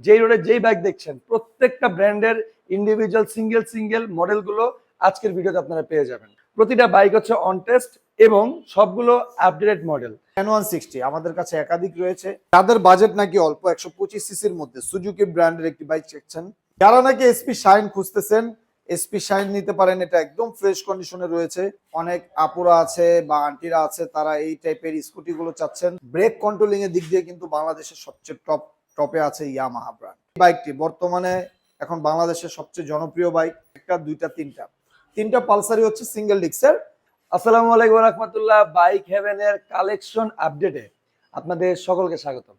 যেই রোডে যেই বাইক দেখছেন প্রত্যেকটা ব্র্যান্ডের ইন্ডিভিজুয়াল সিঙ্গেল মডেলগুলো আজকের ভিডিওতে আপনারা পেয়ে যাবেন। প্রতিটা বাইক হচ্ছে অন টেস্ট এবং সবগুলো আপডেটেড মডেল। N160 আমাদের কাছে একাধিক রয়েছে। তাদের বাজেট নাকি অল্প 125 সিসির মধ্যে সুজুকি ব্র্যান্ডের একটি বাইক চাচ্ছেন, যারা নাকি এসপি শাইন খুঁজতেছেন এসপি শাইন নিতে পারেন। এটা একদম ফ্রেশ কন্ডিশনে রয়েছে। অনেক আপুরা আছে বা আন্টিরা আছে, তারা এই টাইপের স্কুটি গুলো চাচ্ছেন। ব্রেক কন্ট্রোলিং এর দিক দিয়ে কিন্তু বাংলাদেশের সবচেয়ে টপে আছে ইয়ামাহা ব্র্যান্ড। বাইকটি বর্তমানে এখন বাংলাদেশের সবচেয়ে জনপ্রিয় বাইক। একটা দুইটা তিনটা পালসারই হচ্ছে সিঙ্গেল ডিস্কের। আসসালামু আলাইকুম রাহমাতুল্লাহ। বাইক হেভেনের কালেকশন আপডেটে আপনাদের সকলকে স্বাগতম।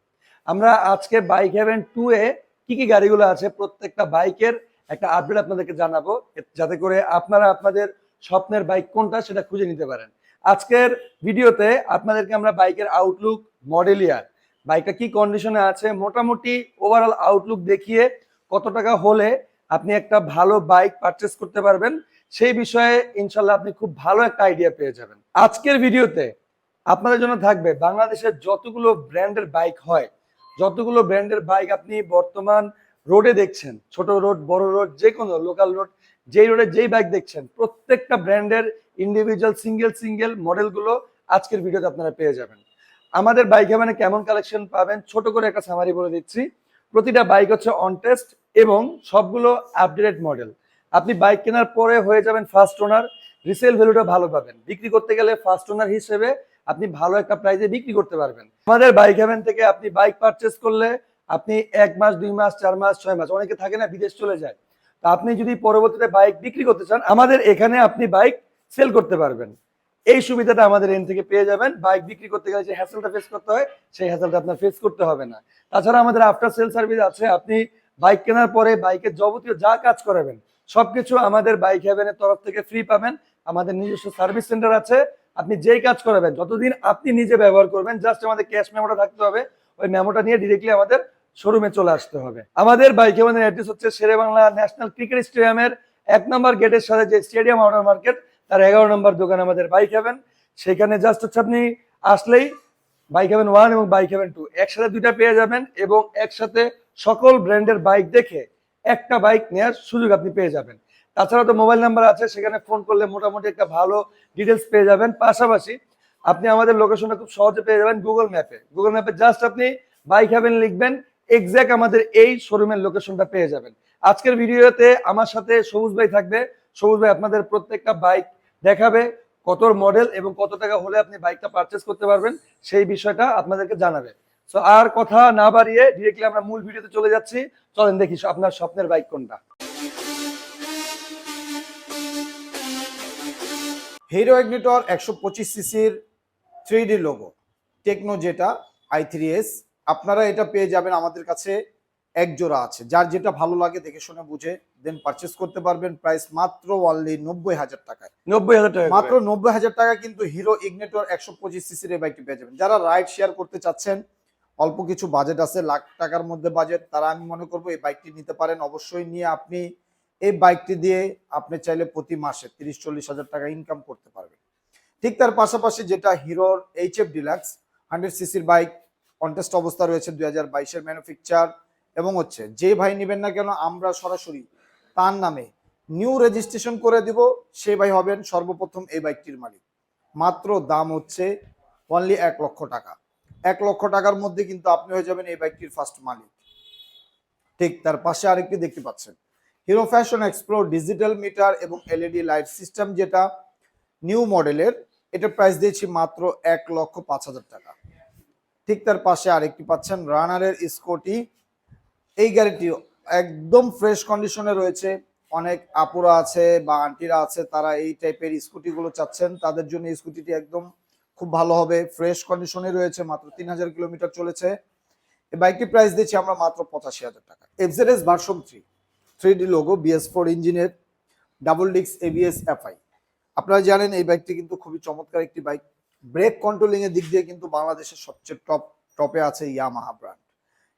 আমরা আজকে বাইক হেভেন 2 এ কি গাড়িগুলো আছে প্রত্যেকটা বাইকের একটা আপডেট আপনাদেরকে জানাবো, যাতে করে আপনারা আপনাদের স্বপ্নের বাইক কোনটা সেটা খুঁজে নিতে পারেন। আজকের ভিডিওতে আপনাদেরকে আমরা বাইকের আউটলুক, মডেল ইয়ার, বাইকটা কি কন্ডিশনে আছে, মোটামুটি ওভারঅল আউটলুক দেখিয়ে কত টাকা হলে আপনি একটা ভালো বাইক পারচেস করতে পারবেন সেই বিষয়ে ইনশাল্লাহ আপনি খুব ভালো একটা আইডিয়া পেয়ে যাবেন। আজকের ভিডিওতে আপনাদের জন্য থাকবে বাংলাদেশের যতগুলো ব্র্যান্ডের বাইক হয়, যতগুলো ব্র্যান্ডের বাইক আপনি বর্তমান রোডে দেখছেন, ছোট রোড বড় রোড যে কোনো লোকাল রোড, যেই রোডে যেই বাইক দেখছেন প্রত্যেকটা ব্র্যান্ডের ইন্ডিভিজুয়াল সিঙ্গেল মডেলগুলো আজকের ভিডিওতে আপনারা পেয়ে যাবেন। আমাদের বাইক হেভেনে কেমন কালেকশন পাবেন ছোট করে একটা সামারি বলে দিচ্ছি। প্রতিটা বাইক হচ্ছে অন টেস্ট এবং সবগুলো আপডেটেড মডেল। আপনি বাইক কেনার পরে হয়ে যাবেন ফার্স্ট ওনার, রিসেল ভ্যালুটা ভালো পাবেন। বিক্রি করতে গেলে ফার্স্ট ওনার হিসেবে আপনি ভালো একটা প্রাইসে বিক্রি করতে পারবেন। আমাদের বাইক হেভেন থেকে আপনি বাইক পারচেস করলে আপনি 1 মাস 2 মাস 4 মাস 6 মাস, অনেকে থাকে না বিদেশ চলে যায়, তা আপনি যদি পরবর্তীতে বাইক বিক্রি করতে চান আমাদের এখানে আপনি বাইক সেল করতে পারবেন। এই সুবিধাটা আমাদের এন থেকে পেয়ে যাবেন। বাইক বিক্রি করতে গেলে যে হ্যাসেলটা ফেস করতে হয় সেই হ্যাসেলটা আপনার ফেস করতে হবে না। তাছাড়া আমাদের আফটার সেল সার্ভিস আছে। আপনি বাইক কেনার পরে বাইকের যাবতীয় যা কাজ করাবেন সবকিছু আমাদের বাইক হেভেনের তরফ থেকে ফ্রি পাবেন। আমাদের নিজস্ব সার্ভিস সেন্টার আছে। আপনি যেই কাজ করাবেন যতদিন আপনি নিজে ব্যবহার করবেন, জাস্ট আমাদের ক্যাশ মেমোটা থাকতে হবে। ওই মেমোটা নিয়ে ডিরেক্টলি আমাদের শোরুমে চলে আসতে হবে। আমাদের বাইক হেভেনের অ্যাড্রেস হচ্ছে শেরেবাংলা ন্যাশনাল ক্রিকেট স্টেডিয়ামের 1 নম্বর গেটের সাথে যে স্টেডিয়াম আউটার মার্কেট, তার 11 নম্বর দোকান আমাদের বাইক হেভেন। সেখানে জাস্ট হচ্ছে আপনি আসলেই বাইক হেভেন 1 এবং বাইক হেভেন 2 একসাথে দুইটা পেয়ে যাবেন এবং একসাথে সকল ব্র্যান্ডের বাইক দেখে একটা বাইক নেওয়ার সুযোগ আপনি পেয়ে যাবেন। তাছাড়া তো মোবাইল নাম্বার আছে, সেখানে ফোন করলে মোটামুটি একটা ভালো ডিটেলস পেয়ে যাবেন। পাশাপাশি আপনি আমাদের লোকেশনটা খুব সহজে পেয়ে যাবেন গুগল ম্যাপে জাস্ট আপনি বাইক হেভেন লিখবেন, এক্স্যাক্ট আমাদের এই শোরুমের লোকেশনটা পেয়ে যাবেন। আজকের ভিডিওতে আমার সাথে সবুজ ভাই থাকবে। সবুজ ভাই আপনাদের প্রত্যেকটা বাইক দেখাবে, কত মডেল এবং কত টাকা হলে আপনি বাইকটা পারচেস করতে পারবেন সেই বিষয়টা আপনাদেরকে জানাবে। সো আর কথা না বাড়িয়ে ডিরেক্টলি আমরা মূল ভিডিওতে চলে যাচ্ছি। চলেন দেখি আপনার স্বপ্নের বাইক কোনটা। হিরো ইগনিটর 125 সিসির 3D লোগো টেকনো যেটা i3s, আপনারা এটা পেয়ে যাবেন আমাদের কাছে। এক জোড়া আছে, যার যেটা ভালো লাগে দেখে শুনে বুঝে দেন পারচেস করতে পারবেন। প্রাইস মাত্র অনলি 90,000 টাকায়। 90,000 টাকা মাত্র 90,000 টাকা কিন্তু হিরো ইগনিটর 125 সিসির এই বাইকটি পেয়ে যাবেন। যারা রাইড শেয়ার করতে চাচ্ছেন, অল্প কিছু বাজেট আছে, লাখ টাকার মধ্যে বাজেট, তারা আমি মনে করবো এই বাইকটি নিতে পারেন। অবশ্যই নিয়ে আপনি এই বাইকটি দিয়ে আপনি চাইলে প্রতি মাসে 30-40 হাজার টাকা ইনকাম করতে পারবেন। ঠিক তার পাশাপাশি যেটা হিরোর HF ডিলাক্স 100 সিসির বাইক, কন্টেস্ট অবস্থা রয়েছে, 2022-এর ম্যানুফ্যাকচার, এবং হচ্ছে যে ভাই নেবেন না কেন আমরা সরাসরি তার নামে নিউ রেজিস্ট্রেশন করে দিব, সে ভাই হবেন সর্বপ্রথম এই বাইকটির মালিক। মাত্র দাম হচ্ছে অনলি 1 লক্ষ টাকা। 1 লক্ষ টাকার মধ্যে কিন্তু আপনি হয়ে যাবেন এই বাইকটির ফার্স্ট মালিক। ঠিক তার পাশে আরেকটি দেখতে পাচ্ছেন hero fashion explore digital meter এবং LED লাইট সিস্টেম, যেটা নিউ মডেলের। এটার প্রাইস দিয়েছি মাত্র 1,05,000 টাকা। ঠিক তার পাশে আরেকটি পাচ্ছেন রানারের স্কুটি। এই গাড়িটি একদম ফ্রেশ কন্ডিশনে রয়েছে। অনেক আপুরা আছে বা আন্টিরা আছে, তারা এই টাইপের স্কুটিগুলো চাচ্ছেন, তাদের জন্য এই স্কুটিটি একদম খুব ভালো হবে। ফ্রেশ কন্ডিশনে রয়েছে, মাত্র 3000 কিলোমিটার চলেছে। এই বাইকটির প্রাইস দিচ্ছি আমরা মাত্র 85,000 টাকা। FZS version 3D logo, BS4 ইঞ্জিনের, ডাবল ডিস্ক ABS FI। আপনারা জানেন এই বাইকটি কিন্তু খুবই চমৎকার একটি বাইক। ব্রেক কন্ট্রোলিং এর দিক দিয়ে কিন্তু বাংলাদেশের সবচেয়ে টপে আছে ইয়ামাহা ব্র্যান্ড।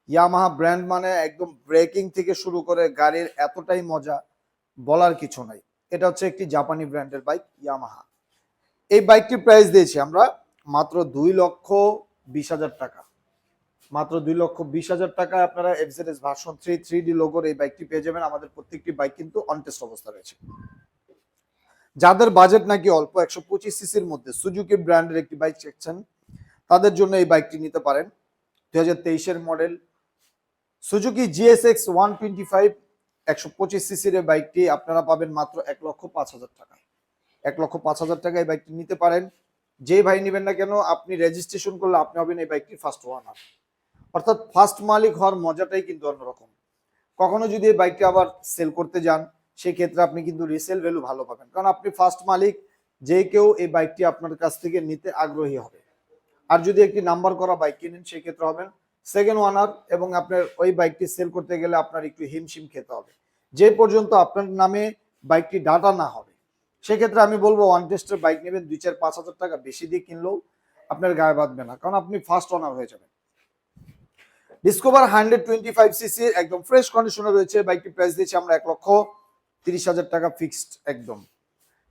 ইয়ামাহা ব্র্যান্ড মানে একদম ব্রেকিং থেকে শুরু করে গাড়ির এতটাই মজা, বলার কিছু নাই। এটা হচ্ছে একটি জাপানি ব্র্যান্ডের বাইক ইয়ামাহা। এই বাইকটির প্রাইস দিয়েছি আমরা মাত্র 2,20,000 টাকা। মাত্র 2,20,000 টাকায় আপনারা এফজেডএস ভার্সন 3 3D লোগোর এই বাইকটি পেয়ে যাবেন। আমাদের প্রত্যেকটি বাইক কিন্তু অন টেস্ট অবস্থা রয়েছে। যাদের বাজেট নাকি অল্প 125 সিসির মধ্যে সুজুকি ব্র্যান্ডের একটি বাইক চাচ্ছেন, তাদের জন্য এই বাইকটি নিতে পারেন। 2023 এর মডেল সুজুকি জিএসএক্স 125 125 সিসির এই বাইকটি আপনারা পাবেন মাত্র 1,05,000 টাকা। 1,05,000 টাকা এই বাইকটি নিতে পারেন। যে ভাই নেবেন না কেন, আপনি রেজিস্ট্রেশন করলে আপনি হবেন এই বাইকটির ফার্স্ট ওনার। অর্থাৎ ফার্স্ট মালিক হওয়ার মজাটাই কিন্তু অন্যরকম। কখনো যদি এই বাইকটি আবার সেল করতে যান, সেই ক্ষেত্রে আপনি কিন্তু রিসেল ভ্যালু ভালো পাবেন, কারণ আপনি ফার্স্ট মালিক, যে কেউ এই বাইকটি আপনার কাছ থেকে নিতে আগ্রহী হবে। আর যদি একটি নাম্বার করা বাইক কিনেন, সেই ক্ষেত্রে হবেন সেকেন্ড ওনার, এবং আপনার ওই বাইকটি সেল করতে গেলে আপনার একটু হিমশিম খেতে হবে। যে পর্যন্ত আপনার নামে বাইকটি ডাটা না হবে, সেক্ষেত্রে আমি বলবো ওয়ান টেস্টের বাইক নেবেন, 2-4-5 হাজার টাকা বেশি দিয়ে কিনলেও আপনার গায়ে বাঁধবে না, কারণ আপনি ফার্স্ট ওনার হয়ে যাবেন। ডিসকভার 125 সিসি একদম ফ্রেশ কন্ডিশনে রয়েছে। বাইকটি প্রাইস দিয়েছি আমরা 1,30,000 টাকা ফিক্সড একদম।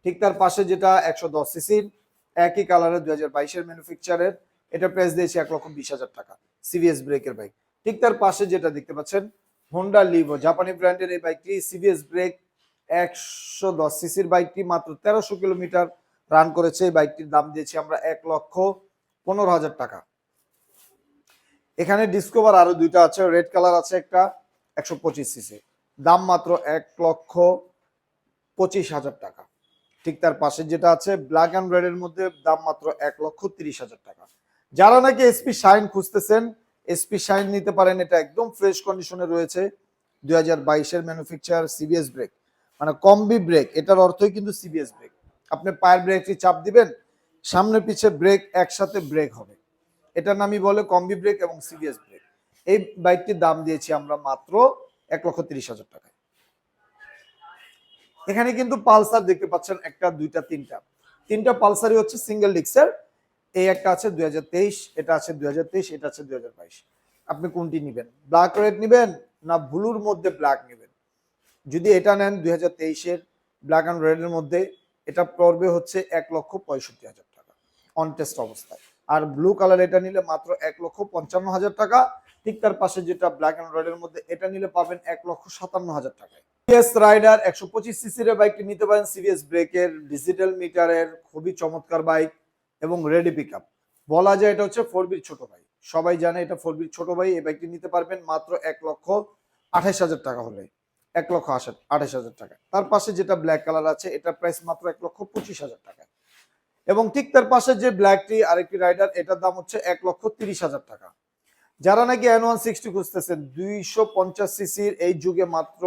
ঠিক তার পাশে যেটা 110 সিসির একই কালারের 2022 এর ম্যানুফ্যাকচারের, এটা প্রাইস দিয়েছি 1,20,000 টাকা সিভিএস ব্রেকের বাইক। ঠিক তার পাশে যেটা দেখতে পাচ্ছেন হোন্ডা লিভো জাপানি ব্র্যান্ডের এই বাইকটি, সিভিএস ব্রেক 110 সিসির বাইকটি মাত্র 1300 কিলোমিটার রান করেছে। এই বাইকটির দাম দিয়েছি আমরা 1,15,000 টাকা। এখানে ডিসকভার আরো দুইটা আছে, রেড কালার আছে একটা 125 সিসি, দাম মাত্র 1,25,000 টাকা। ঠিক তার পাশে যেটা আছে ব্ল্যাক অ্যান্ড রেড এর মধ্যে, দাম মাত্র 1,30,000 টাকা। যারা নাকি এসপি শাইন খুঁজতেছেন, এসপি শাইন নিতে পারেন। এটা একদম ফ্রেশ কন্ডিশনে রয়েছে, 2022 এর ম্যানুফ্যাকচার, সিবিএস ব্রেক, মানে কম্বি ব্রেক, এটার অর্থই কিন্তু সিবিএস ব্রেক। আপনি পায়ের ব্রেকটি চাপ দিবেন, সামনে পিছে ব্রেক একসাথে ব্রেক হবে, এটার নামই বলে কম্বি ব্রেক এবং সিবিএস ব্রেক। এই বাইকটির দাম দিয়েছি আমরা মাত্র 1,30,000 টাকায়। এখানে কিন্তু পালসার দেখতে পাচ্ছেন একটা, দুইটা, তিনটা পালসারই হচ্ছে সিঙ্গেল ডিক্সের। এই একটা আছে 2023, এটা আছে 2023, এটা আছে 2022। আপনি কোনটি নেবেন? ব্ল্যাক রেড নেবেন না ব্লুর মধ্যে ব্ল্যাক নেবেন? যদি এটা নেন 2023 এর ব্ল্যাক অ্যান্ড রেড এর মধ্যে, এটা পড়বে হচ্ছে 1,65,000 টাকা অন টেস্ট অবস্থায়। আর ব্লু কালার এটা নিলে মাত্র 1,55,000 টাকা। ঠিক তার পাশে যেটা ব্ল্যাক অ্যান্ড রেড এর মধ্যে, এটা নিলে পাবেন 1,57,000 টাকায়। সিবিএস রাইডার 125 সিসির বাইকটি নিতে পারেন, সিবিএস ব্রেকের, ডিজিটাল মিটারের, খুবই চমৎকার বাইক এবং রেডি পিকআপ। বলা যায় এটা হচ্ছে 4বির ছোট ভাই, সবাই জানে এটা 4বির ছোট ভাই। এই বাইকটি নিতে পারবেন মাত্র 1,28,000 টাকা হলে, 1,28,000 টাকা। তার পাশে যেটা ব্ল্যাক কালার আছে, এটা প্রাইস মাত্র 1,25,000 টাকা। এবং ঠিক তার পাশে যে ব্ল্যাকটি আরেকটি রাইডার, এটার দাম হচ্ছে 1,30,000 টাকা। যারা নাকি N160 খুঁজতেছেন, 250 সিসির এই যুগে মাত্র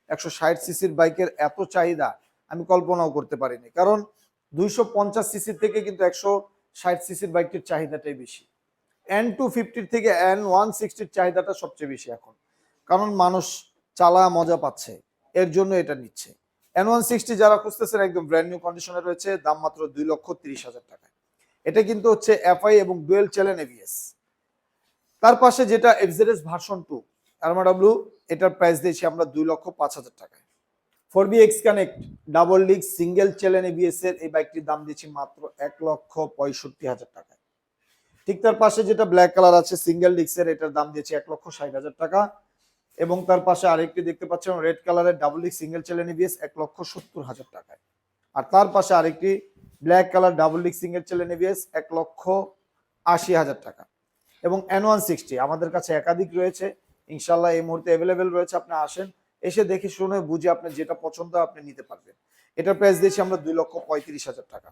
160 সিসির বাইকের এত চাহিদা আমি কল্পনাও করতে পারিনি, কারণ 250 সিসির থেকে কিন্তু 160 সিসির বাইকটির চাহিদাটাই বেশি। N250 থেকে N160 চাহিদাটা সবচেয়ে বেশি এখন, কারণ মানুষ চালা মজা পাচ্ছে, এর জন্য এটা নিচ্ছে। N160 যারা খুঁজতেছেন একদম ব্র্যান্ড নিউ কন্ডিশনে রয়েছে, দাম মাত্র 2,30,000 টাকা। এটা কিন্তু হচ্ছে এফআই এবং ডুয়েল চ্যানেল এবিএস। তার পাশে যেটা এফজেডএস ভার্সন 2 আরমাডব্লিউ, এটার প্রাইস দিয়েছি আমরা 2,05,000 টাকায়। 4BX connect double disc single channel ABS এর এই বাইকটির দাম দিয়েছি মাত্র 1,65,000 টাকায়। ঠিক তার পাশে যেটা ব্ল্যাক কালার আছে সিঙ্গেল ডিস্কের, এটার দাম দিয়েছি 1,60,000 টাকা। এবং তার পাশে আরেকটি দেখতে পাচ্ছেন রেড কালারের double disc single channel ABS, 1,70,000 টাকায়। আর তার পাশে আরেকটি black colour double disc single channel ABS, 1,80,000 টাকা। এবং N160 আমাদের কাছে একাধিক রয়েছে, ইনশাল্লাহ এই মুহূর্তে অ্যাভেলেবেল রয়েছে। আপনি আসেন, এসে দেখে শুনে বুঝে আপনার যেটা পছন্দ আপনি নিতে পারবেন। এটার প্রাইস দিয়েছি আমরা 2,35,000 টাকা।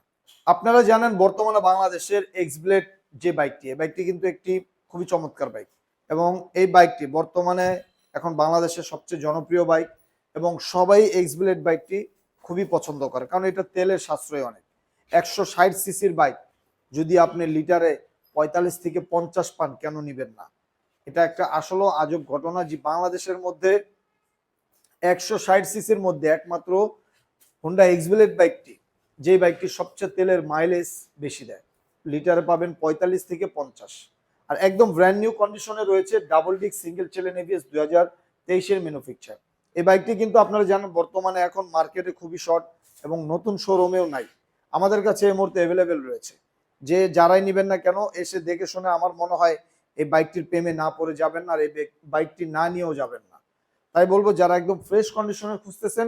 আপনারা জানেন বর্তমানে বাংলাদেশের এক্সব্লেড যে বাইকটি, এই বাইকটি কিন্তু একটি খুবই চমৎকার বাইক, এবং এই বাইকটি বর্তমানে এখন বাংলাদেশের সবচেয়ে জনপ্রিয় বাইক, এবং সবাই এক্সব্লেড বাইকটি খুবই পছন্দ করে, কারণ এটা তেলের সাশ্রয় অনেক। 160 সিসির বাইক যদি আপনি লিটারে 45 থেকে 50 পান, কেন নিবেন না? এটা একটা আসলে আজব ঘটনা যে বাংলাদেশের মধ্যে 160 সিসির মধ্যে একমাত্র হোন্ডা এক্সব্লেড বাইকটি, যে বাইকটি সবচেয়ে তেলের মাইলেজ বেশি দেয়, লিটারে পাবেন 45 থেকে 50। আর একদম ব্র্যান্ড নিউ কন্ডিশনে রয়েছে, double disc single channel ABS, 2023 এর ম্যানুফ্যাকচার। এই বাইকটি কিন্তু আপনারা জানেন বর্তমানে এখন মার্কেটে খুবই শর্ট, এবং নতুন শোরুমেও নাই, আমাদের কাছে এই মুহূর্তে অ্যাভেলেবেল রয়েছে। যে যারাই নেবেন না কেন, এসে দেখে শুনে আমার মনে হয় এই বাইকটির প্রেমে না পড়ে যাবেন না, আর এই বাইকটি না নিয়েও যাবেন না। তাই বলবো যারা একদম ফ্রেশ কন্ডিশনে খুঁজতেছেন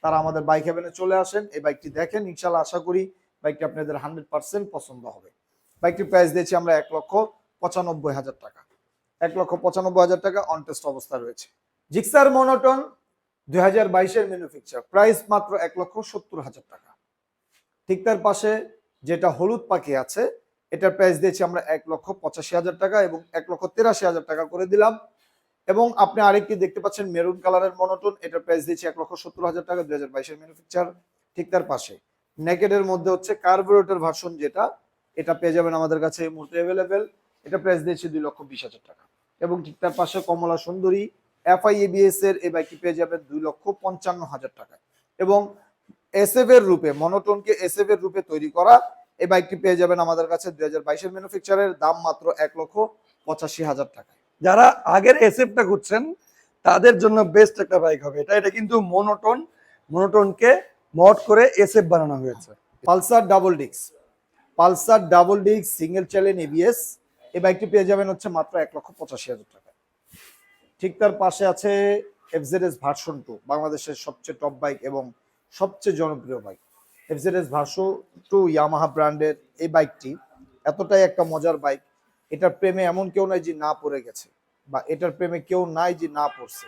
তারা আমাদের বাইক হেভেনে চলে আসেন, এই বাইকটি দেখেন, ইনশাল্লাহ আশা করি বাইকটি আপনাদের 100% পছন্দ হবে। বাইকটির প্রাইস দিয়েছি আমরা 1,95,000 টাকা। 1,95,000 টাকা অন টেস্ট অবস্থা রয়েছে। জিক্সার মনোটন 2022-এর ম্যানুফ্যাকচার, প্রাইস মাত্র 1,70,000 টাকা। ঠিক তার পাশে যেটা হলুদ পাখি আছে এটার প্রাইস দিয়েছি আমরা 1,85,000 টাকা এবং 1,83,000 টাকা করে দিলাম। এবং আপনি আরেকটি দেখতে পাচ্ছেন মেরুন কালারের মনোটন, এটার প্রাইস দিয়েছি 1,70,000 টাকা, 2022-এর ম্যানুফ্যাকচার। ঠিক তার পাশে নেকেডের মধ্যে হচ্ছে কার্বোরেটর ভার্সন যেটা, এটা পেয়ে যাবেন আমাদের কাছে এই মুহূর্তে অ্যাভেলেবেল, এটা প্রাইস দিয়েছি 2,20,000 টাকা। এবং ঠিক তার পাশে কমলা সুন্দরী এফআই এবিএস এর এই বাইকটি পেয়ে যাবেন 2,55,000 টাকা। এবং এসএফ এর রূপে, মনোটনকে এসএফ এর রূপে তৈরি করা এই বাইকটি পেয়ে যাবেন আমাদের কাছে 2022-এর ম্যানুফ্যাকচারের, দাম মাত্র 1,85,000 টাকা। যারা আগের এসএফটা খুঁজছেন তাদের জন্য বেস্ট একটা বাইক হবে এটা কিন্তু মনোটনকে মড করে এসএফ বানানো হয়েছে। Pulsar double disc single channel ABS, এই বাইকটি পেয়ে যাবেন হচ্ছে মাত্র 1,85,000 টাকা। ঠিক তার পাশে আছে এফজেডএস ভার্সন 2, বাংলাদেশের সবচেয়ে টপ বাইক এবং সবচেয়ে জনপ্রিয় বাইক। এফজেডএস ভার্সন 2 ইয়ামাহা ব্র্যান্ডের এই বাইকটি এতটাই একটা মজার বাইক, এটার প্রেমে এমন কেউ নাই যে না পড়ে গেছে, বা এটার প্রেমে কেউ নাই যে না পড়ছে।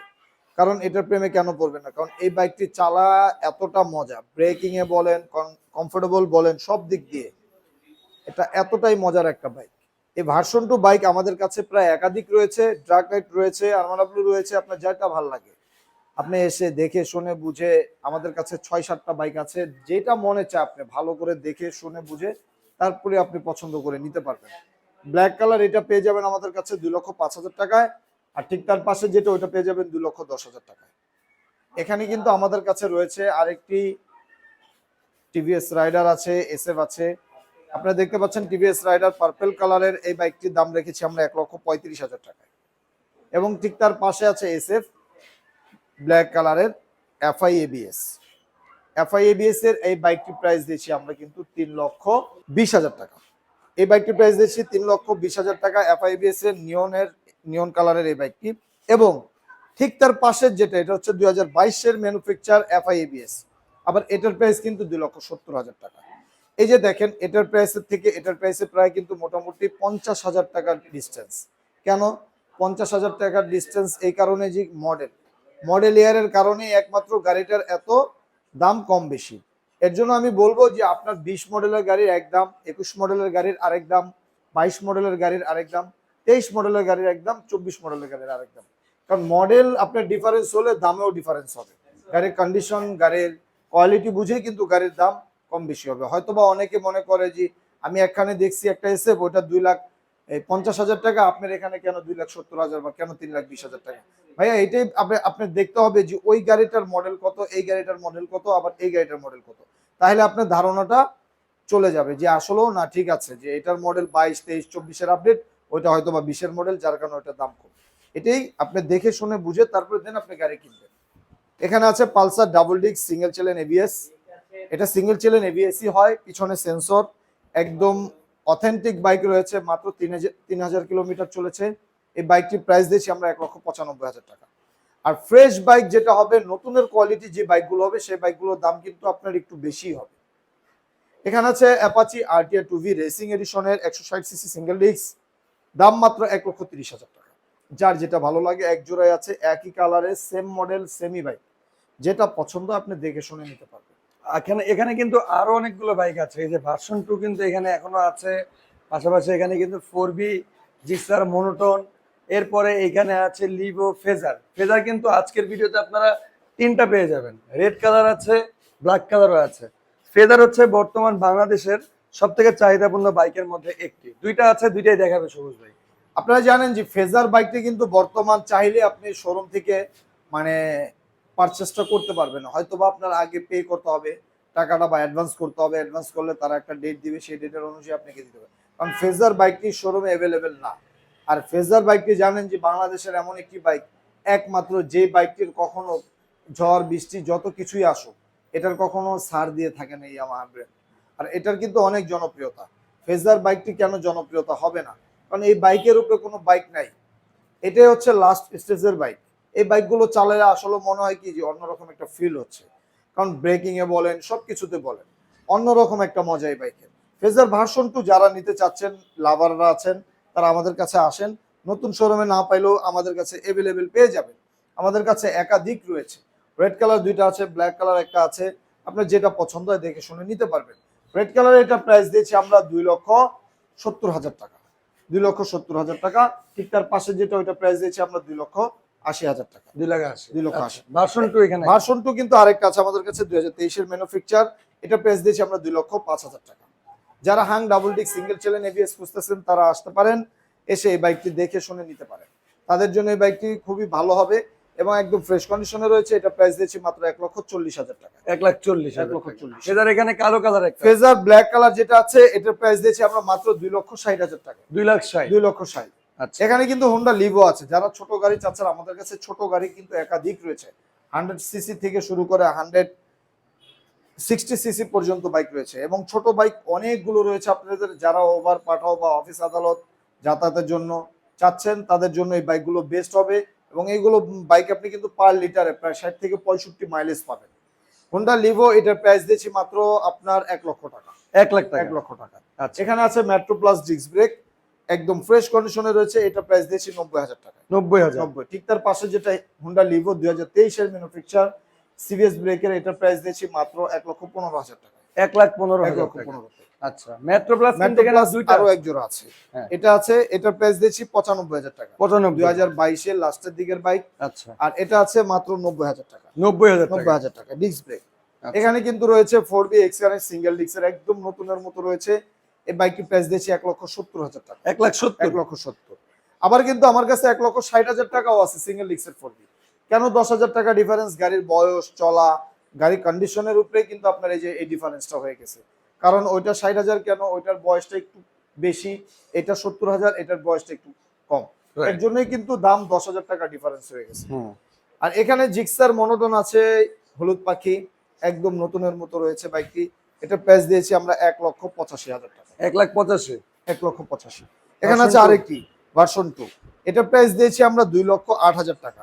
কারণ এটার প্রেমে কেন পড়বে না, কারণ এই বাইকটি চালা এতটা মজা, ব্রেকিং এ বলেন, কমফোর্টেবল বলেন, সব দিক দিয়ে এটা এতটাই মজার একটা বাইক। এই ভার্সন 2 বাইক আমাদের কাছে প্রায় একাধিক রয়েছে, ড্রাগ নাইট রয়েছে, আরমানা ব্লু রয়েছে, আপনার যেটা ভালো লাগে আপনি এসে দেখে শুনে বুঝে, আমাদের কাছে 6-7টা বাইক আছে, যেটা মনে চায় আপনি ভালো করে দেখে শুনে বুঝে তারপরে আপনি পছন্দ করে নিতে পারবেন। ব্ল্যাক কালার এটা পেয়ে যাবেন আমাদের কাছে 2,05,000 টাকায়, আর ঠিক তার পাশে যেটা ওইটা পেয়ে যাবেন 2,10,000 টাকায়। এখানে কিন্তু আমাদের কাছে রয়েছে আরেকটি টিভিএস রাইডার আছে, এসএফ আছে। আপনারা দেখতে পাচ্ছেন টিভিএস রাইডার পার্পল কালারের এই বাইকটির দাম রেখেছি আমরা 1,35,000 টাকায়। এবং ঠিক তার পাশে আছে এসএফ ব্ল্যাক কালারের এফআই এবিএস এর এই বাইকটির প্রাইস দিয়েছি আমরা কিন্তু 3,20,000 টাকা। এই বাইকটির প্রাইস দিয়েছি 3,20,000 টাকা, এফআই এবিএস এর নিয়ন কালারের এই বাইকটি। এবং ঠিক তার পাশের যেটা, এটা হচ্ছে 2022-এর ম্যানুফ্যাকচার এফআই এবিএস, আবার এটার প্রাইস কিন্তু 2,70,000 টাকা। এই যে দেখেন এটার প্রাইসের থেকে এটার প্রাইসে প্রায় কিন্তু মোটামুটি 50,000 টাকার ডিস্টেন্স। কেন 50,000 টাকার ডিস্টেন্স? এই কারণে যে মডেল ইয়ারের কারণে একমাত্র গাড়িটার এত দাম কম বেশি। এর জন্য আমি বলবো যে আপনার 20 মডেলের গাড়ির এক দাম, 21 মডেলের গাড়ির আরেক দাম, 22 মডেলের গাড়ির আরেক দাম, 23 মডেলের গাড়ির এক দাম, 24 মডেলের গাড়ির আরেক দাম। কারণ মডেল আপনার ডিফারেন্স হলে দামেও ডিফারেন্স হবে। গাড়ির কন্ডিশন, গাড়ির কোয়ালিটি বুঝেই কিন্তু গাড়ির দাম কম বেশি হবে। হয়তোবা অনেকে মনে করে যে আমি এখানে দেখছি একটা এসএফ ওটা 2,50,000 টাকা, আপনার এখানে কেন 2,70,000 বা কেন 3,20,000 টাকা? ভাইয়া এটাই আপনার দেখতে হবে যে ওই গাড়িটার মডেল কত, এই গাড়িটার মডেল কত, আবার এই গাড়িটার মডেল কত, তাহলে আপনার ধারণাটা চলে যাবে যে আসলেও না ঠিক আছে যে এটার মডেল 22, 23, 24-এর আপডেট, ওইটা হয়তো বা 20-এর মডেল, যার কারণে ওইটার দাম কম। এটাই আপনি দেখে শুনে বুঝে তারপরে দেন আপনি গাড়ি কিনবেন। এখানে আছে Pulsar double disc single channel ABS, এটা সিঙ্গেল চ্যানেল এবিএসই হয়, পিছনে সেন্সর, একদম অথেন্টিক বাইক রয়েছে, মাত্র 3,000 কিলোমিটার চলেছে। এই বাইকটির প্রাইস দিয়েছি আমরা 1,95,000 টাকা। আর ফ্রেশ বাইক যেটা হবে, নতুনের কোয়ালিটি যে বাইকগুলো হবে, সেই বাইকগুলোর দাম কিন্তু আপনার একটু বেশি হবে। এখানে আছে অ্যাপাচি আরটিআর 2V রেসিং এডিশনের 160 সিসি সিঙ্গেল ডিস্ক, দাম মাত্র 1,30,000 টাকা। যার যেটা ভালো লাগে, এক জোড়ায় আছে একই কালারের সেম মডেল সেমি বাইক, যেটা পছন্দ আপনি দেখে শুনে নিতে পারবেন। এখানে কিন্তু আরো অনেকগুলো বাইক আছে, এই যে ভার্সন 2 কিন্তু এখানে এখনো আছে, পাশাপাশি এখানে কিন্তু 4V জিক্সার মনোটন, এরপরে এখানে আছে লিভো ফেজার কিন্তু আজকের ভিডিওতে আপনারা 3টা পেয়ে যাবেন, রেড কালার আছে, ব্ল্যাক কালারও আছে। ফেজার হচ্ছে বর্তমান বাংলাদেশের সব থেকে চাহিদাপূর্ণ বাইকের মধ্যে একটি, দুইটা আছে, দুইটাই দেখাবে সবুজ ভাই। আপনারা জানেন যে ফেজার বাইকটি কিন্তু বর্তমান চাইলে আপনি শোরুম থেকে মানে পারচেসটা করতে পারবেন, হয়তো বা আপনার আগে পে করতে হবে টাকাটা বা অ্যাডভান্স করতে হবে, অ্যাডভান্স করলে তারা একটা ডেট দিবে, সেই ডেটের অনুযায়ী আপনাকে দিতে হবে, কারণ ফেজার বাইকটি শোরুমে অ্যাভেলেবেল না। আর ফেজার বাইকটি জানেন যে বাংলাদেশের এমন একটি বাইক, একমাত্র যে বাইকটির কখনো ঝড় বৃষ্টি যত কিছুই আসুক এটার কখনো ছাড় দিয়ে থাকে না ইয়ামাহা ব্র্যান্ড। আর এটার কিন্তু অনেক জনপ্রিয়তা। ফেজার বাইকটি কেন জনপ্রিয়তা হবে না? কারণ এই বাইকের উপরে কোনো বাইক নাই, এটাই হচ্ছে লাস্ট স্টেজের বাইক। এই বাইকগুলো চালালে আসলে মনে হয় কি যে অন্যরকম একটা ফিল হচ্ছে, কারণ ব্রেকিং এ বলেন সবকিছুতে বলেন অন্যরকম একটা মজা এই বাইকের। ফেজার ভার্সন 2 যারা নিতে চাচ্ছেন, লাভাররা আছেন, তারা আমাদের কাছে আসেন। নতুন শোরুমে না পাইলেও আমাদের কাছে অ্যাভেলেবেল পেয়ে যাবেন। আমাদের কাছে একাধিক রয়েছে, রেড কালার 2টা আছে, ব্ল্যাক কালার একটা আছে, আপনার যেটা পছন্দ হয় দেখে শুনে নিতে পারবেন। রেড কালার এটা প্রাইস দিয়েছি আমরা 2,70,000 টাকা, 2,70,000 টাকা। ঠিক তার পাশে যেটা ওইটা প্রাইস দিয়েছি আমরা 2,80,000 টাকা, 2,80,000। 2,80,000। ভার্সন 2 এখানে ভার্সন 2 কিন্তু আরেকটা আছে আমাদের কাছে 2023 এর ম্যানুফ্যাকচার, এটা প্রাইস দিয়েছি আমরা 2,05,000 টাকা। যারা হাং double disc single channel ABS খুঁজতেছেন তারা আসতে পারেন, এসে এই বাইকটি দেখে শুনে নিতে পারেন। তাদের জন্য এই বাইকটি খুবই ভালো হবে এবং একদম ফ্রেশ কন্ডিশনে রয়েছে। এটা প্রাইস দিয়েছি মাত্র 1,40,000 টাকা, 1,40,000। 1,40,000। ফেজার এখানে কালো কালার একটা, ফেজার ব্ল্যাক কালার যেটা আছে এটার প্রাইস দিয়েছি আমরা মাত্র 2,60,000 টাকা, 2,60,000। 2,60,000। আচ্ছা, এখানে কিন্তু হোন্ডা লিভো আছে, যারা ছোট গাড়ি চাচ্ছেন আমাদের কাছে ছোট গাড়ি কিন্তু একাধিক রয়েছে। 100 সিসি থেকে শুরু করে 160 সিসি পর্যন্ত বাইক রয়েছে এবং ছোট বাইক অনেকগুলো রয়েছে আপনাদের। যারা ওভার পাঠাও বা অফিস আদালত যাতায়াতের জন্য চাচ্ছেন তাদের জন্য এই বাইকগুলো বেস্ট হবে। এবং এইগুলো বাইক আপনি কিন্তু পার লিটারে প্রায় 60 থেকে 65 মাইলেজ পাবেন। হোন্ডা লিভো এটার প্রাইস দিয়েছি মাত্র আপনার 1 লক্ষ টাকা, 1 লাখ টাকা। 1 লক্ষ টাকা। আচ্ছা, এখানে আছে মেট্রো প্লাস ডিস্ক ব্রেক, একদম ফ্রেশ কন্ডিশনে রয়েছে, এটা প্রাইস দিয়েছি 90,000 টাকা, 90,000। 90। ঠিক তার পাশে যেটা হোন্ডা লিভো 2023 এর ম্যানুফ্যাকচার সিবিএস ব্রেকের, এটা প্রাইস দিয়েছি মাত্র 1,15,000 টাকা, 1,15,000 টাকা। 1,15,000 টাকা। আচ্ছা, মেট্রো প্লাস কিন্তু মেট্রো এখানে প্লাস দুইটা আরো এক জোড়া আছে, হ্যাঁ। এটা আছে, এটার প্রাইস দিয়েছি 95,000 টাকা, 95। 2022 এর লাস্টের দিকের বাইক। আচ্ছা, আর এটা আছে মাত্র 90,000 টাকা, 90,000 টাকা। 90,000 টাকা ডিস্ক ব্রেক। আচ্ছা। এখানে কিন্তু রয়েছে 4B এক্সআর সিঙ্গেল ডিস্কের একদম নতুনের মতো রয়েছে। এই বাইকটির প্রাইস দিয়েছি 1,70,000 টাকা, 1,70,000। 1,70,000। আবার কিন্তু আমার কাছে 1,60,000 টাকাও আছে সিঙ্গেল ডিস্কের 4B। কেন 10,000 টাকা ডিফারেন্স? গাড়ির বয়স, চলা, গাড়ির কন্ডিশনের উপরে কিন্তু আপনার এই যে এই ডিফারেন্সটা হয়ে গেছে। কারণ ওইটা 60,000 কেন, ওইটার বয়সটা একটু বেশি, এটা 70,000, এটার বয়সটা একটু কম, Right. এর জন্যই কিন্তু দাম 10,000 টাকা ডিফারেন্স হয়ে গেছে। হুম। আর এখানে জিক্সার মনোটন আছে হলুদ পাখি, একদম নতুনের মতো রয়েছে বাইকটি। এটা প্রাইস দিয়েছি আমরা 1,85,000 টাকা, 1,85,000। 1,85,000। এখানে আছে Version 2। আরেকটি ভার্সন 2, এটা প্রাইস দিয়েছি আমরা 2,08,000 টাকা,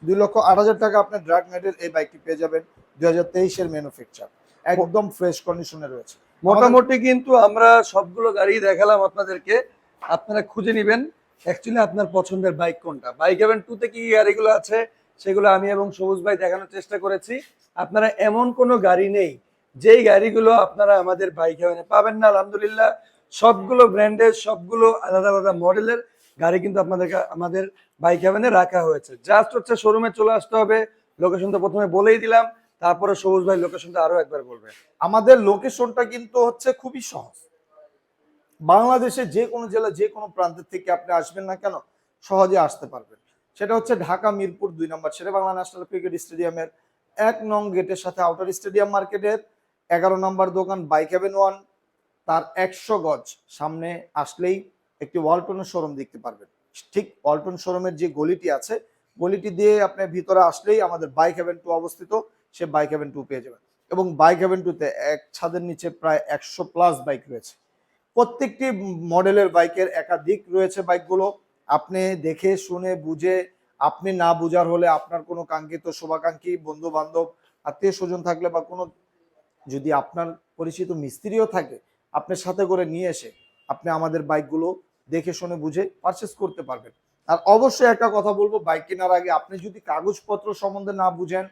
2,08,000 টাকা। আপনি ড্রাগ নেটের এই বাইকটি পেয়ে যাবেন 2023 এর ম্যানুফ্যাকচার, একদম ফ্রেশ কন্ডিশনে রয়েছে। মোটামুটি কিন্তু আমরা সবগুলো গাড়ি দেখালাম আপনাদেরকে, আপনারা খুঁজে নেবেন অ্যাকচুয়ালি আপনার পছন্দের বাইক কোনটা। বাইক হেভেন 2 তে কি গাড়িগুলো আছে সেগুলো আমি এবং সবুজ ভাই দেখানোর চেষ্টা করেছি। আপনারা এমন কোনো গাড়ি নেই যেই গাড়িগুলো আপনারা আমাদের বাইক হেভেনে পাবেন না। আলহামদুলিল্লাহ সবগুলো ব্র্যান্ডের, সবগুলো আলাদা আলাদা মডেলের গাড়ি কিন্তু আমাদের বাইক হেভেনে রাখা হয়েছে। জাস্ট হচ্ছে শোরুমে চলে আসতে হবে। লোকেশন তো প্রথমে বলেই দিলাম, তারপরে সবুজ ভাই লোকেশনটা আরো একবার বলবে। আমাদের লোকেশনটা কিন্তু হচ্ছে খুবই সহজ। বাংলাদেশের যে কোনো জেলা, যে কোনো প্রান্তের থেকে আপনি আসবেন না কেন সহজে আসতে পারবেন। সেটা হচ্ছে ঢাকা মিরপুর 2 নম্বর শেরেবাংলা ন্যাশনাল ক্রিকেট স্টেডিয়ামের 1 নং গেটের সাথে আউটার স্টেডিয়াম মার্কেটের 11 নম্বর দোকান বাইক হেভেন 1, তার 100 গজ সামনে আসলেই একটি ওয়ালটনের শোরুম দেখতে পারবেন। ঠিক ওয়ালটন শোরুমের যে গলিটি আছে, গলিটি দিয়ে আপনি ভিতরে আসলেই আমাদের বাইক হেভেন 2 অবস্থিত, সে বাইক হেভেন 2 পেয়ে যাবেন। এবং বাইক হেভেন 2 তে এক ছাদের নিচে প্রায় 100 প্লাস বাইক রয়েছে। প্রত্যেকটি মডেলের বাইকের একাধিক রয়েছে বাইকগুলো। আপনি দেখে শুনে বুঝে, আপনি না বুঝার হলে আপনার কোনো কাঙ্ক্ষিত শুভাকাঙ্ক্ষী বন্ধু বান্ধব আত্মীয় স্বজন থাকলে বা কোনো যদি আপনার পরিচিত মিস্ত্রিও থাকে, আপনার সাথে করে নিয়ে এসে আপনি আমাদের বাইকগুলো দেখে শুনে বুঝে পারচেস করতে পারবেন। আর অবশ্যই একটা কথা বলবো, বাইক কেনার আগে আপনি যদি কাগজপত্র সম্বন্ধে না বুঝেন,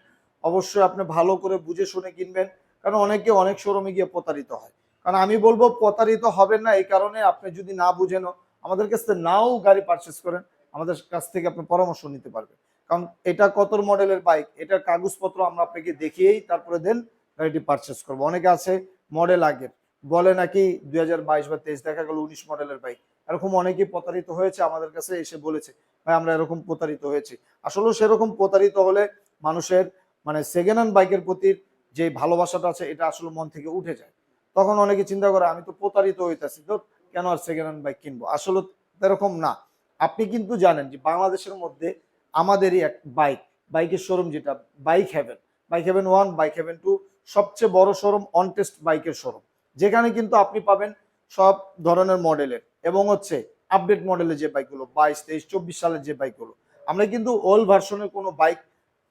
অবশ্যই আপনি ভালো করে বুঝে শুনে কিনবেন। কারণ অনেকে অনেক শোরুমে গিয়ে প্রতারিত হয়। কারণ আমি বলবো প্রতারিত হবেন না, এই কারণে আপনি যদি না বুঝেন, আমাদের কাছ থেকে নাও গাড়ি পারচেস করেন, আমাদের কাছ থেকে আপনি পরামর্শ নিতে পারবেন। কারণ এটা কত মডেলের বাইক, এটার কাগজপত্র আমরা আপনাকে দেখিয়েই তারপরে দেন গাড়িটি পারচেস করবো। অনেকে আছে মডেল আগের বলে নাকি 2022 বা 23, দেখা গেল 19 মডেলের বাইক। এরকম অনেকেই প্রতারিত হয়েছে, আমাদের কাছে এসে বলেছে ভাই আমরা এরকম প্রতারিত হয়েছি। আসলে সেরকম প্রতারিত হলে মানুষের মানে সেকেন্ড হ্যান্ড বাইকের প্রতি যে ভালোবাসাটা আছে এটা আসলে মন থেকে উঠে যায়। তখন অনেকে চিন্তা করে আমি তো প্রতারিত হইতেছি, তো কেন আর সেকেন্ড হ্যান্ড বাইক কিনবো। আসলে এরকম না। আপনি কিন্তু জানেন যে বাংলাদেশের মধ্যে আমাদেরই এক বাইকের শোরুম যেটা bike heaven, bike heaven 1, bike heaven 2 সবচেয়ে বড় শোরুম, অন টেস্ট বাইকের শোরুম, যেখানে কিন্তু আপনি পাবেন সব ধরনের মডেলের এবং হচ্ছে আপডেট মডেলের যে বাইকগুলো 22, 23, 24 সালের যে বাইকগুলো, আমরা কিন্তু ওল্ড ভার্সনের কোনো বাইক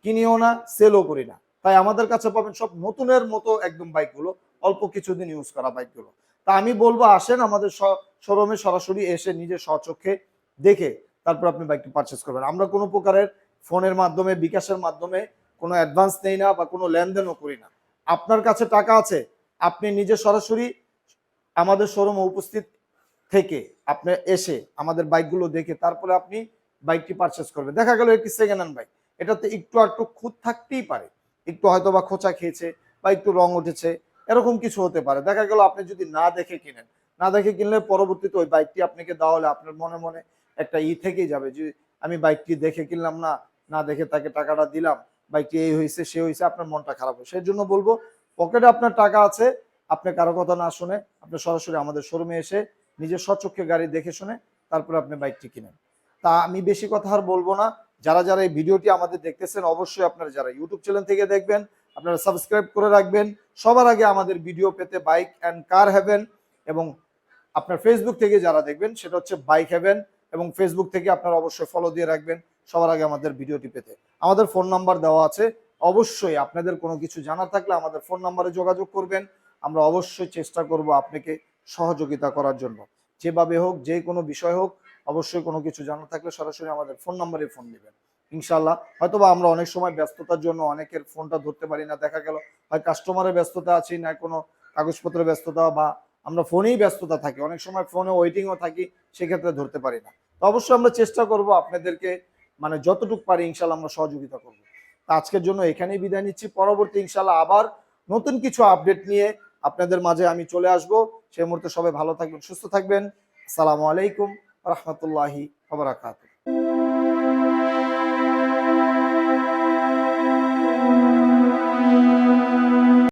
কিনিও না, সেলও করি না। তাই আমাদের কাছে পাবেন সব নতুনের মতো একদম বাইকগুলো, অল্প কিছুদিন ইউজ করা বাইকগুলো। তা আমি বলবো আসেন আমাদের শোরুমে সরাসরি এসে নিজের স্বচক্ষে দেখে তারপর আপনি বাইকটি পারচেস করবেন। আমরা কোনো প্রকারের ফোনের মাধ্যমে, বিকাশের মাধ্যমে কোনো অ্যাডভান্স নেই না বা কোনো লেনদেনও করি না। আপনার কাছে টাকা আছে, আপনি নিজে সরাসরি আমাদের শোরুমে উপস্থিত থেকে আপনি এসে আমাদের বাইকগুলো দেখে তারপরে আপনি বাইকটি পারচেস করবেন। দেখা গেল একটি সেকেন্ড হ্যান্ড বাইক, এটাতে একটু একটু খুঁত থাকতেই পারে, একটু হয়তো বা খোঁচা খেয়েছে বা একটু রং উঠেছে, এরকম কিছু হতে পারে। দেখা গেল আপনি যদি না দেখে কিনেন, না দেখে কিনলে পরবর্তীতে ওই বাইকটি আপনাকে দেওয়া হলে আপনার মনে মনে একটা থেকেই যাবে যে আমি বাইকটি দেখে কিনলাম না, না দেখে তাকে টাকাটা দিলাম, বাইকটি এই হয়েছে সে হয়েছে, আপনার মনটা খারাপ হয়। সেই জন্য বলবো পকেটে আপনার টাকা আছে, আপনি কারো কথা না শুনে আপনি সরাসরি আমাদের শোরুমে এসে নিজের স্বচক্ষে গাড়ি দেখে শুনে তারপরে আপনি বাইকটি কিনেন। তা আমি বেশি কথা আর বলবো না। যারা যারা এই ভিডিওটি আমাদের দেখতেছেন, অবশ্যই আপনারা যারা ইউটিউব চ্যানেল থেকে দেখবেন আপনারা সাবস্ক্রাইব করে রাখবেন সবার আগে আমাদের ভিডিও পেতে বাইক অ্যান্ড কার হেভেন। এবং আপনার ফেসবুক থেকে যারা দেখবেন সেটা হচ্ছে বাইক হেভেন, এবং ফেসবুক থেকে আপনারা অবশ্যই ফলো দিয়ে রাখবেন সবার আগে আমাদের ভিডিওটি পেতে। আমাদের ফোন নাম্বার দেওয়া আছে, অবশ্যই আপনাদের কোনো কিছু জানার থাকলে আমাদের ফোন নাম্বারে যোগাযোগ করবেন। আমরা অবশ্যই চেষ্টা করব আপনাকে সহযোগিতা করার জন্য, যেভাবে হোক, যে কোনো বিষয় হোক। অবশ্যই কোনো কিছু জানার থাকলে সরাসরি আমাদের ফোন নাম্বারে ফোন দিবেন ইনশাল্লাহ। হয়তোবা আমরা অনেক সময় ব্যস্ততার জন্য অনেকের ফোনটা ধরতে পারি না, দেখা গেল হয় কাস্টমারের ব্যস্ততা আছি, না কোনো কাগজপত্রের ব্যস্ততা, বা আমরা ফোনেই ব্যস্ততা থাকি, অনেক সময় ফোনে ওয়েটিংও থাকি, সেক্ষেত্রে ধরতে পারি না। তো অবশ্যই আমরা চেষ্টা করব আপনাদেরকে মানে যতটুকু পারি ইনশাল্লাহ আমরা সহযোগিতা করব। তা আজকের জন্য এখানেই বিদায় নিচ্ছি, পরবর্তী ইনশাল্লাহ আবার নতুন কিছু আপডেট নিয়ে আপনাদের মাঝে আমি চলে আসব। সেই মুহূর্তে সবাই ভালো থাকবেন, সুস্থ থাকবেন। আসসালামু আলাইকুম রহমতুল্লাহি ওয়া বারাকাতুহু।